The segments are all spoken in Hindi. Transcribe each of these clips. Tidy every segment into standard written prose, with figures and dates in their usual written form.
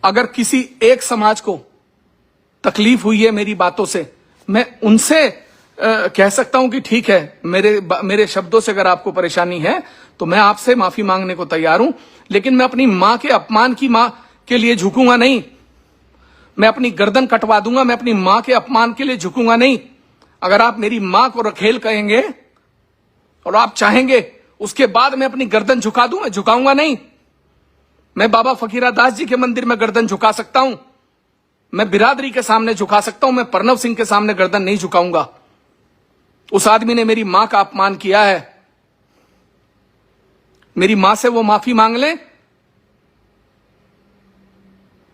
अगर किसी एक समाज को तकलीफ हुई है मेरी बातों से, मैं उनसे कह सकता हूं कि ठीक है, मेरे शब्दों से अगर आपको परेशानी है तो मैं आपसे माफी मांगने को तैयार हूं, लेकिन मैं अपनी मां के अपमान की मां के लिए झुकूंगा नहीं। मैं अपनी गर्दन कटवा दूंगा, मैं अपनी मां के अपमान के लिए झुकूंगा नहीं। अगर आप मेरी मां को रखेल कहेंगे और आप चाहेंगे उसके बाद मैं अपनी गर्दन झुका दूं, मैं झुकाऊंगा नहीं। मैं बाबा फकीरा दास जी के मंदिर में गर्दन झुका सकता हूं, मैं बिरादरी के सामने झुका सकता हूं, मैं प्रणव सिंह के सामने गर्दन नहीं झुकाऊंगा। उस आदमी ने मेरी मां का अपमान किया है, मेरी मां से वो माफी मांग लें,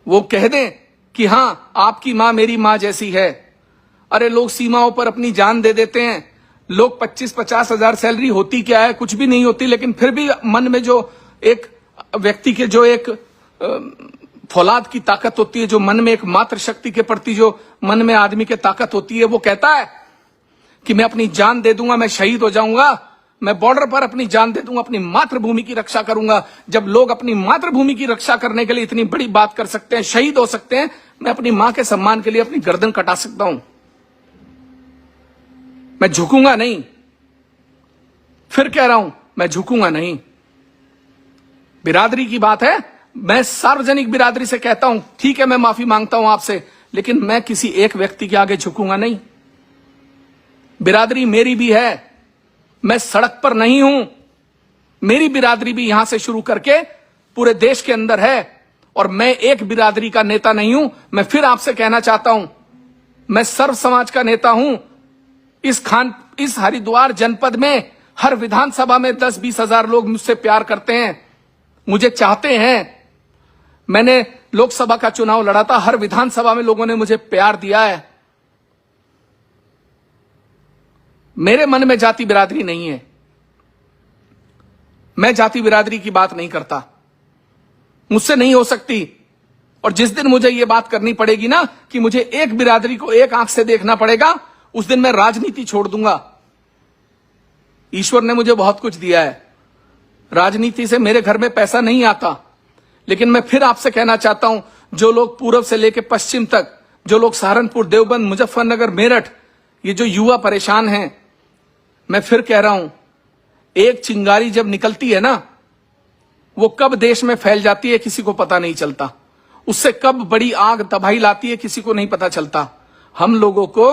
वो कह दें कि हां आपकी मां मेरी मां जैसी है। अरे लोग सीमाओं पर अपनी जान दे देते हैं, लोग 25-50 हजार सैलरी होती क्या है, कुछ भी नहीं होती, लेकिन फिर भी मन में जो एक व्यक्ति के जो एक फौलाद की ताकत होती है, जो मन में एक मातृ शक्ति के प्रति जो मन में आदमी के ताकत होती है, वो कहता है कि मैं अपनी जान दे दूंगा, मैं शहीद हो जाऊंगा, मैं बॉर्डर पर अपनी जान दे दूंगा, अपनी मातृभूमि की रक्षा करूंगा। जब लोग अपनी मातृभूमि की रक्षा करने के लिए इतनी बड़ी बात कर सकते हैं, शहीद हो सकते हैं, मैं अपनी मां के सम्मान के लिए अपनी गर्दन कटा सकता हूं। मैं झुकूंगा नहीं, फिर कह रहा हूं मैं झुकूंगा नहीं। बिरादरी की बात है, मैं सार्वजनिक बिरादरी से कहता हूं ठीक है, मैं माफी मांगता हूं आपसे, लेकिन मैं किसी एक व्यक्ति के आगे झुकूंगा नहीं। बिरादरी मेरी भी है, मैं सड़क पर नहीं हूं, मेरी बिरादरी भी यहां से शुरू करके पूरे देश के अंदर है, और मैं एक बिरादरी का नेता नहीं हूं। मैं फिर आपसे कहना चाहता हूं, मैं सर्व समाज का नेता हूं। इस हरिद्वार जनपद में हर विधानसभा में 10-20 हजार लोग मुझसे प्यार करते हैं, मुझे चाहते हैं। मैंने लोकसभा का चुनाव लड़ा था, हर विधानसभा में लोगों ने मुझे प्यार दिया है। मेरे मन में जाति बिरादरी नहीं है, मैं जाति बिरादरी की बात नहीं करता, मुझसे नहीं हो सकती। और जिस दिन मुझे यह बात करनी पड़ेगी ना कि मुझे एक बिरादरी को एक आंख से देखना पड़ेगा, उस दिन मैं राजनीति छोड़ दूंगा। ईश्वर ने मुझे बहुत कुछ दिया है, राजनीति से मेरे घर में पैसा नहीं आता, लेकिन मैं फिर आपसे कहना चाहता हूं, जो लोग पूर्व से लेकर पश्चिम तक, जो लोग सहारनपुर, देवबंद, मुजफ्फरनगर, मेरठ, ये जो युवा परेशान हैं, मैं फिर कह रहा हूं, एक चिंगारी जब निकलती है ना, वो कब देश में फैल जाती है किसी को पता नहीं चलता, उससे कब बड़ी आग तबाही लाती है किसी को नहीं पता चलता। हम लोगों को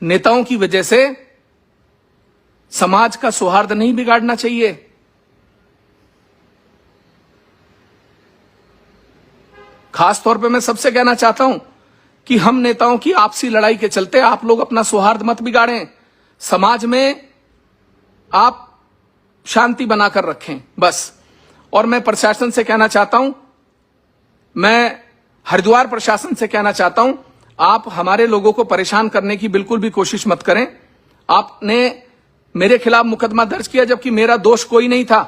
नेताओं की वजह से समाज का सौहार्द नहीं बिगाड़ना चाहिए। खास तौर पे मैं सबसे कहना चाहता हूं कि हम नेताओं की आपसी लड़ाई के चलते आप लोग अपना सौहार्द मत बिगाड़ें, समाज में आप शांति बनाकर रखें बस। और मैं प्रशासन से कहना चाहता हूं, मैं हरिद्वार प्रशासन से कहना चाहता हूं, आप हमारे लोगों को परेशान करने की बिल्कुल भी कोशिश मत करें। आपने मेरे खिलाफ मुकदमा दर्ज किया जबकि मेरा दोष कोई नहीं था।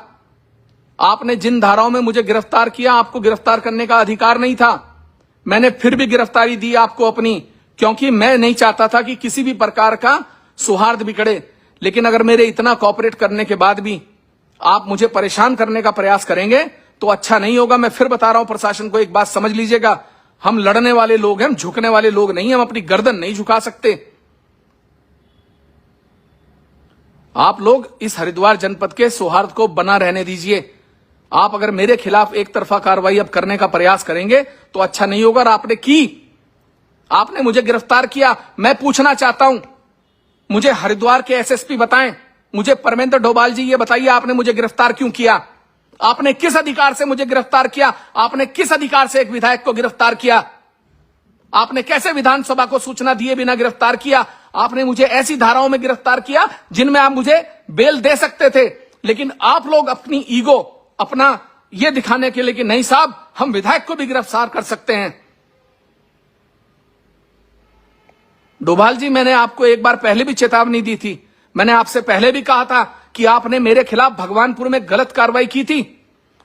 आपने जिन धाराओं में मुझे गिरफ्तार किया, आपको गिरफ्तार करने का अधिकार नहीं था। मैंने फिर भी गिरफ्तारी दी आपको अपनी, क्योंकि मैं नहीं चाहता था कि किसी भी प्रकार का सौहार्द बिगड़े। लेकिन अगर मेरे इतना कोऑपरेट करने के बाद भी आप मुझे परेशान करने का प्रयास करेंगे तो अच्छा नहीं होगा। मैं फिर बता रहा हूं प्रशासन को, एक बात समझ लीजिएगा, हम लड़ने वाले लोग हैं, हम झुकने वाले लोग नहीं, हम अपनी गर्दन नहीं झुका सकते। आप लोग इस हरिद्वार जनपद के सौहार्द को बना रहने दीजिए। आप अगर मेरे खिलाफ एक तरफा कार्रवाई अब करने का प्रयास करेंगे तो अच्छा नहीं होगा। और आपने की, आपने मुझे गिरफ्तार किया। मैं पूछना चाहता हूं, मुझे हरिद्वार के एसएसपी बताएं, मुझे परमेंद्र डोभाल जी ये बताइए, आपने मुझे गिरफ्तार क्यों किया? आपने किस अधिकार से मुझे गिरफ्तार किया? आपने किस अधिकार से एक विधायक को गिरफ्तार किया? आपने कैसे विधानसभा को सूचना दिए बिना गिरफ्तार किया? आपने मुझे ऐसी धाराओं में गिरफ्तार किया जिनमें आप मुझे बेल दे सकते थे। लेकिन आप लोग अपनी ईगो, अपना ये दिखाने के लिए कि नहीं साहब, हम विधायक को भी गिरफ्तार कर सकते हैं। डोभाल जी, मैंने आपको एक बार पहले भी चेतावनी दी थी। मैंने आपसे पहले भी कहा था कि आपने मेरे खिलाफ भगवानपुर में गलत कार्रवाई की थी।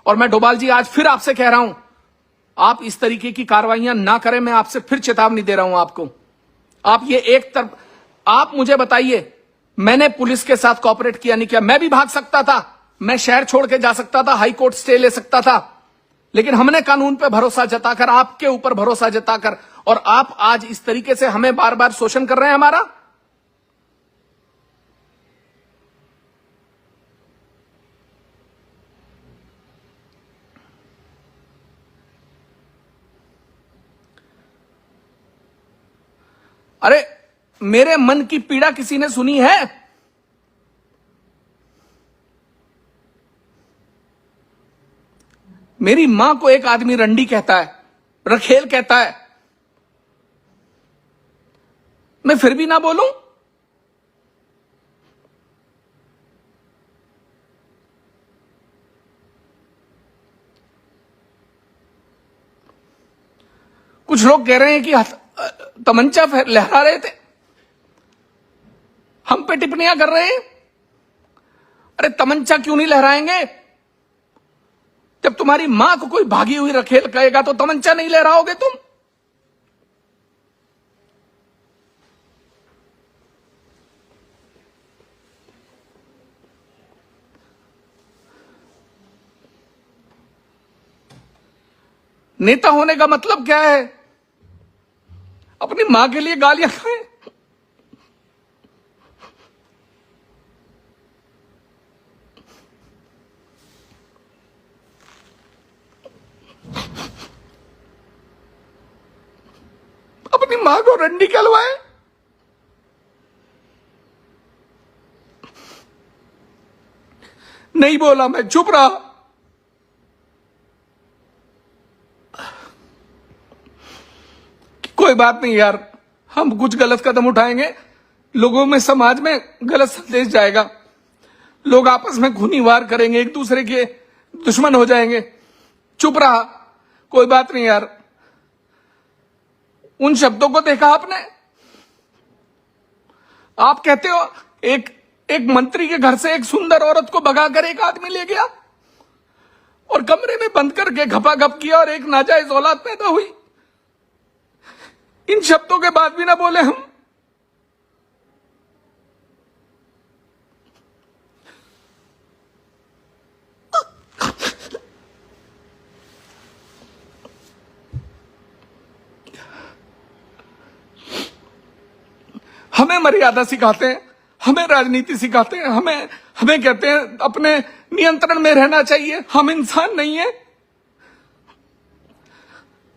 और मैं डोभाल जी आज फिर आपसे कह रहा हूं, आप इस तरीके की कार्रवाइयां ना करें। मैं आपसे फिर चेतावनी दे रहा हूं आपको। आप ये एक तरफ, आप मुझे बताइए, मैंने पुलिस के साथ कोऑपरेट किया नहीं किया? मैं भी भाग सकता था, मैं शहर छोड़ के जा सकता था, हाई कोर्ट स्टे ले सकता था, लेकिन हमने कानून पे भरोसा जताकर, आपके ऊपर भरोसा जताकर, और आप आज इस तरीके से हमें बार बार शोषण कर रहे हैं हमारा। अरे मेरे मन की पीड़ा किसी ने सुनी है? मेरी मां को एक आदमी रंडी कहता है, रखेल कहता है, मैं फिर भी ना बोलूं? कुछ लोग कह रहे हैं कि तमंचा लहरा रहे थे, हम पे टिप्पणियां कर रहे हैं। अरे तमंचा क्यों नहीं लहराएंगे? जब तुम्हारी मां को कोई भागी हुई रखेल कहेगा तो तमंचा नहीं लहराओगे तुम? नेता होने का मतलब क्या है? अपनी मां के लिए गालियां खाएं? अपनी मां को रंडी कहलवाए? नहीं बोला, मैं चुप रहा। कोई बात नहीं यार, हम कुछ गलत कदम उठाएंगे, लोगों में, समाज में गलत संदेश जाएगा, लोग आपस में खूनी वार करेंगे, एक दूसरे के दुश्मन हो जाएंगे। चुप रहा, कोई बात नहीं यार। उन शब्दों को देखा आपने? आप कहते हो एक एक मंत्री के घर से एक सुंदर औरत को भगाकर एक आदमी ले गया और कमरे में बंद करके घपाघप किया और एक नाजायज औलाद पैदा हुई। इन शब्दों के बाद भी ना बोले हम? हमें मर्यादा सिखाते हैं, हमें राजनीति सिखाते हैं, हमें हमें कहते हैं अपने नियंत्रण में रहना चाहिए। हम इंसान नहीं है।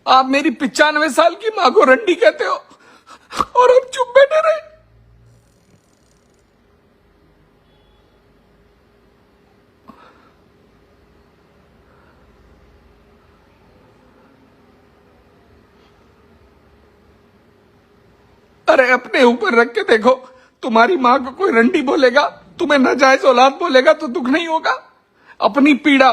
आप मेरी 95 साल की मां को रंडी कहते हो और हम चुप बैठे रहे। अरे अपने ऊपर रख के देखो, तुम्हारी मां को कोई रंडी बोलेगा, तुम्हें नाजायज औलाद बोलेगा तो दुख नहीं होगा? अपनी पीड़ा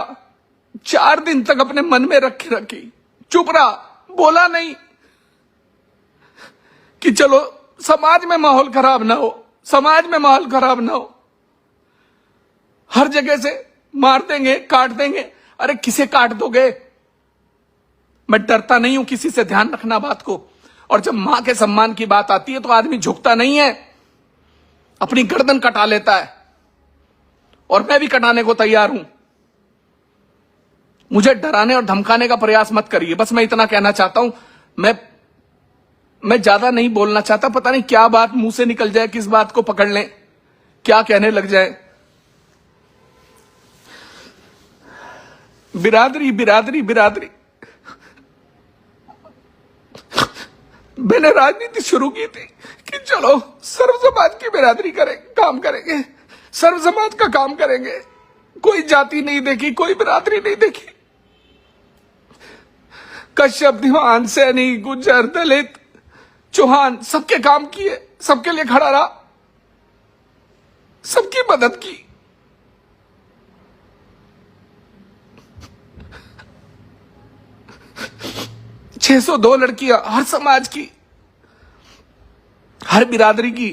4 दिन तक अपने मन में रखी, चुप रहा, बोला नहीं कि चलो समाज में माहौल खराब ना हो, समाज में माहौल खराब ना हो। हर जगह से मार देंगे, काट देंगे। अरे किसे काट दोगे? मैं डरता नहीं हूं किसी से, ध्यान रखना बात को। और जब मां के सम्मान की बात आती है तो आदमी झुकता नहीं है, अपनी गर्दन कटा लेता है, और मैं भी कटाने को तैयार हूं। मुझे डराने और धमकाने का प्रयास मत करिए, बस मैं इतना कहना चाहता हूं। मैं ज्यादा नहीं बोलना चाहता, पता नहीं क्या बात मुंह से निकल जाए, किस बात को पकड़ लें, क्या कहने लग जाए। बिरादरी बिरादरी बिरादरी, मैंने राजनीति शुरू की थी कि चलो सर्व समाज की बिरादरी काम करेंगे, सर्व समाज का काम करेंगे। कोई जाति नहीं देखी, कोई बिरादरी नहीं देखी। कश्यप, दीवान, सैनी, गुज्जर, दलित, चौहान, सबके काम किए, सबके लिए खड़ा रहा, सबकी मदद की। छह 602 लड़कियां, हर समाज की, हर बिरादरी की,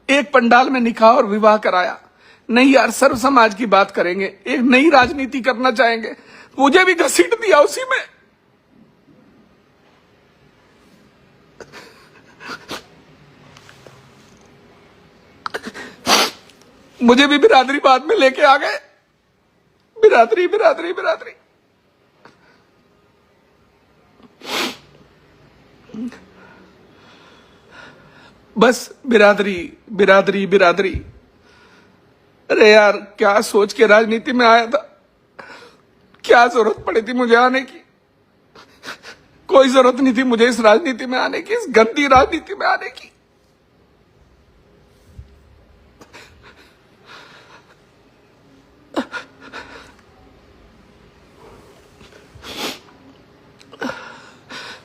एक पंडाल में निकाह और विवाह कराया। नहीं यार, सर्व समाज की बात करेंगे, एक नई राजनीति करना चाहेंगे। मुझे भी घसीट दिया उसी में। मुझे भी बिरादरी बाद में लेके आ गए। बिरादरी बिरादरी बिरादरी। बस बिरादरी बिरादरी बिरादरी। अरे यार, क्या सोच के राजनीति में आया था? क्या जरूरत पड़ी थी मुझे आने की? कोई जरूरत नहीं थी मुझे इस राजनीति में आने की, इस गंदी राजनीति में आने की।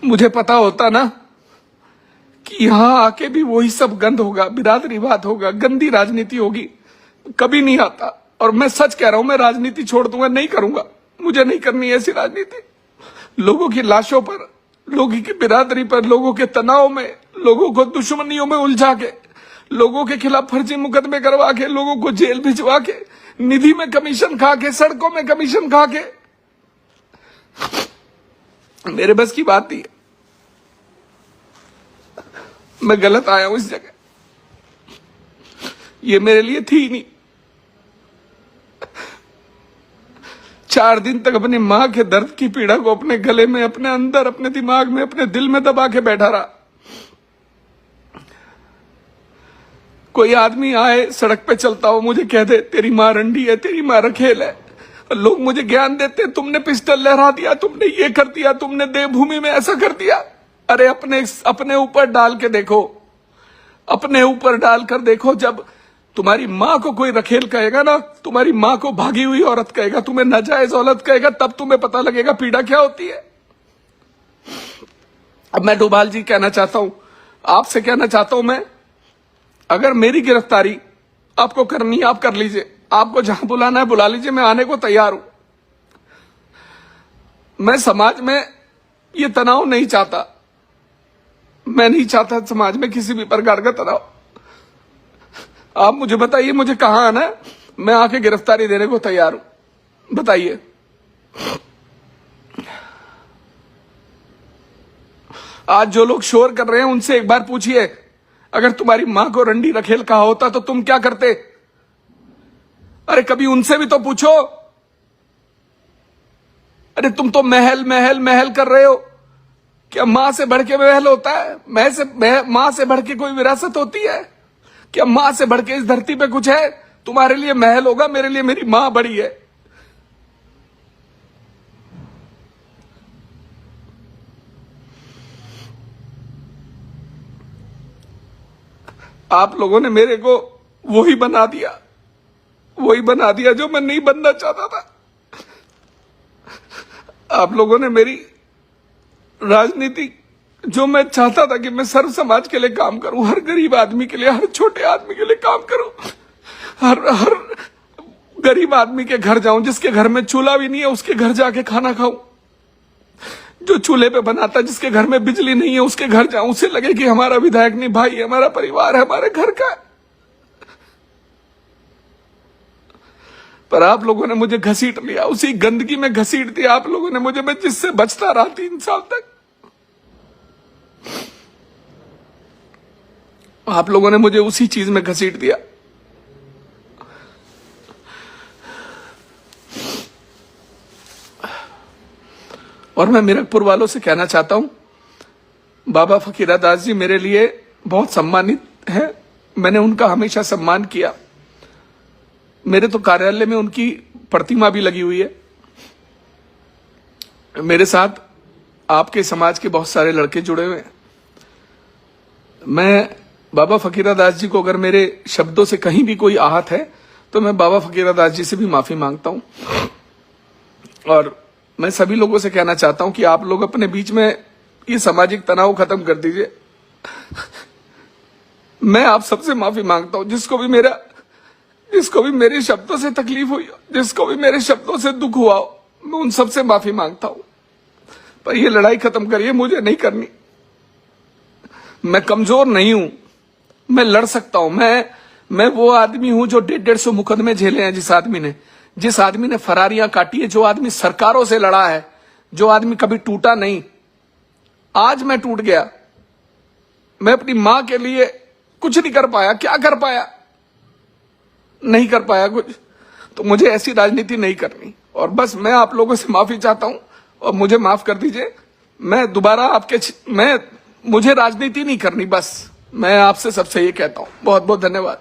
मुझे पता होता ना कि यहां आके भी वही सब गंद होगा, बिरादरीवाद होगा, गंदी राजनीति होगी, कभी नहीं आता। और मैं सच कह रहा हूं, मैं राजनीति छोड़ दूंगा, नहीं करूंगा। मुझे नहीं करनी ऐसी राजनीति। लोगों की लाशों पर, लोगों की बिरादरी पर, लोगों के तनाव में, लोगों को दुश्मनियों में उलझा के, लोगों के खिलाफ फर्जी मुकदमे करवा के, लोगों को जेल भिजवा के, निधि में कमीशन खा के, सड़कों में कमीशन खा के, मेरे बस की बात नहीं है। मैं गलत आया हूं इस जगह, ये मेरे लिए थी ही नहीं। 4 दिन तक अपनी मां के दर्द की पीड़ा को अपने गले में, अपने अंदर, अपने दिमाग में, अपने दिल में दबा के बैठा रहा। कोई आदमी आए, सड़क पे चलता हो, मुझे कह दे तेरी मां रंडी है, तेरी मां रखेल है, लोग मुझे ज्ञान देते, तुमने पिस्टल लहरा दिया, तुमने ये कर दिया, तुमने देवभूमि में ऐसा कर दिया। अरे अपने ऊपर डाल के देखो, अपने ऊपर डालकर देखो। जब तुम्हारी मां को कोई रखेल कहेगा ना, तुम्हारी मां को भागी हुई औरत कहेगा, तुम्हें नाजायज औरत कहेगा, तब तुम्हें पता लगेगा पीड़ा क्या होती है। अब मैं डोभाल जी कहना चाहता हूं, आपसे कहना चाहता हूं, मैं, अगर मेरी गिरफ्तारी आपको करनी है, आप कर लीजिए। आपको जहां बुलाना है बुला लीजिए, मैं आने को तैयार हूं। मैं समाज में ये तनाव नहीं चाहता। मैं नहीं चाहता समाज में किसी भी प्रकार का तनाव। आप मुझे बताइए, मुझे कहां आना है, मैं आके गिरफ्तारी देने को तैयार हूं। बताइए। आज जो लोग शोर कर रहे हैं, उनसे एक बार पूछिए, अगर तुम्हारी मां को रंडी रखेल कहा होता तो तुम क्या करते? अरे कभी उनसे भी तो पूछो। अरे तुम तो महल महल महल कर रहे हो। क्या मां से बढ़ के महल होता है? मां से बढ़ के कोई विरासत होती है? क्या मां से बढ़ के इस धरती पे कुछ है? तुम्हारे लिए महल होगा, मेरे लिए मेरी मां बड़ी है। आप लोगों ने मेरे को वही बना दिया जो मैं नहीं बनना चाहता था। आप लोगों ने मेरी राजनीति, जो मैं चाहता था कि मैं सर्व समाज के लिए काम करूं, हर गरीब आदमी के लिए, हर छोटे आदमी के लिए काम करूं, हर गरीब आदमी के घर जाऊं, जिसके घर में चूल्हा भी नहीं है उसके घर जाके खाना खाऊं, जो चूल्हे पे बनाता, जिसके घर में बिजली नहीं है उसके घर जाऊं, उसे लगे कि हमारा विधायक नहीं, भाई हमारा परिवार है, हमारे घर का है। पर आप लोगों ने मुझे घसीट लिया, उसी गंदगी में घसीट दिया आप लोगों ने मुझे, मैं जिससे बचता रहा 3 साल तक। आप लोगों ने मुझे उसी चीज में घसीट दिया। और मैं मीरकपुर वालों से कहना चाहता हूं, बाबा फकीरा दास जी मेरे लिए बहुत सम्मानित है। मैंने उनका हमेशा सम्मान किया। मेरे तो कार्यालय में उनकी प्रतिमा भी लगी हुई है। मेरे साथ आपके समाज के बहुत सारे लड़के जुड़े हुए हैं। मैं बाबा फकीरा दास जी को, अगर मेरे शब्दों से कहीं भी कोई आहत है, तो मैं बाबा फकीरा दास जी से भी माफी मांगता हूं। और मैं सभी लोगों से कहना चाहता हूं कि आप लोग अपने बीच में ये सामाजिक तनाव खत्म कर दीजिए। मैं आप सबसे माफी मांगता हूं, जिसको भी मेरे शब्दों से तकलीफ हुई, जिसको भी मेरे शब्दों से दुख हुआ हो, मैं उन सबसे माफी मांगता हूं। पर ये लड़ाई खत्म करिए, मुझे नहीं करनी। मैं कमजोर नहीं हूं, मैं लड़ सकता हूं। मैं वो आदमी हूं जो 150 मुकदमे झेले हैं। जिस आदमी ने फरारियां काटी है, जो आदमी सरकारों से लड़ा है, जो आदमी कभी टूटा नहीं। आज मैं टूट गया। मैं अपनी मां के लिए कुछ नहीं कर पाया। क्या कर पाया? नहीं कर पाया कुछ। तो मुझे ऐसी राजनीति नहीं करनी। और बस मैं आप लोगों से माफी चाहता हूं और मुझे माफ कर दीजिए। मैं दोबारा मुझे राजनीति नहीं करनी, बस मैं आपसे सबसे ये कहता हूं। बहुत बहुत धन्यवाद।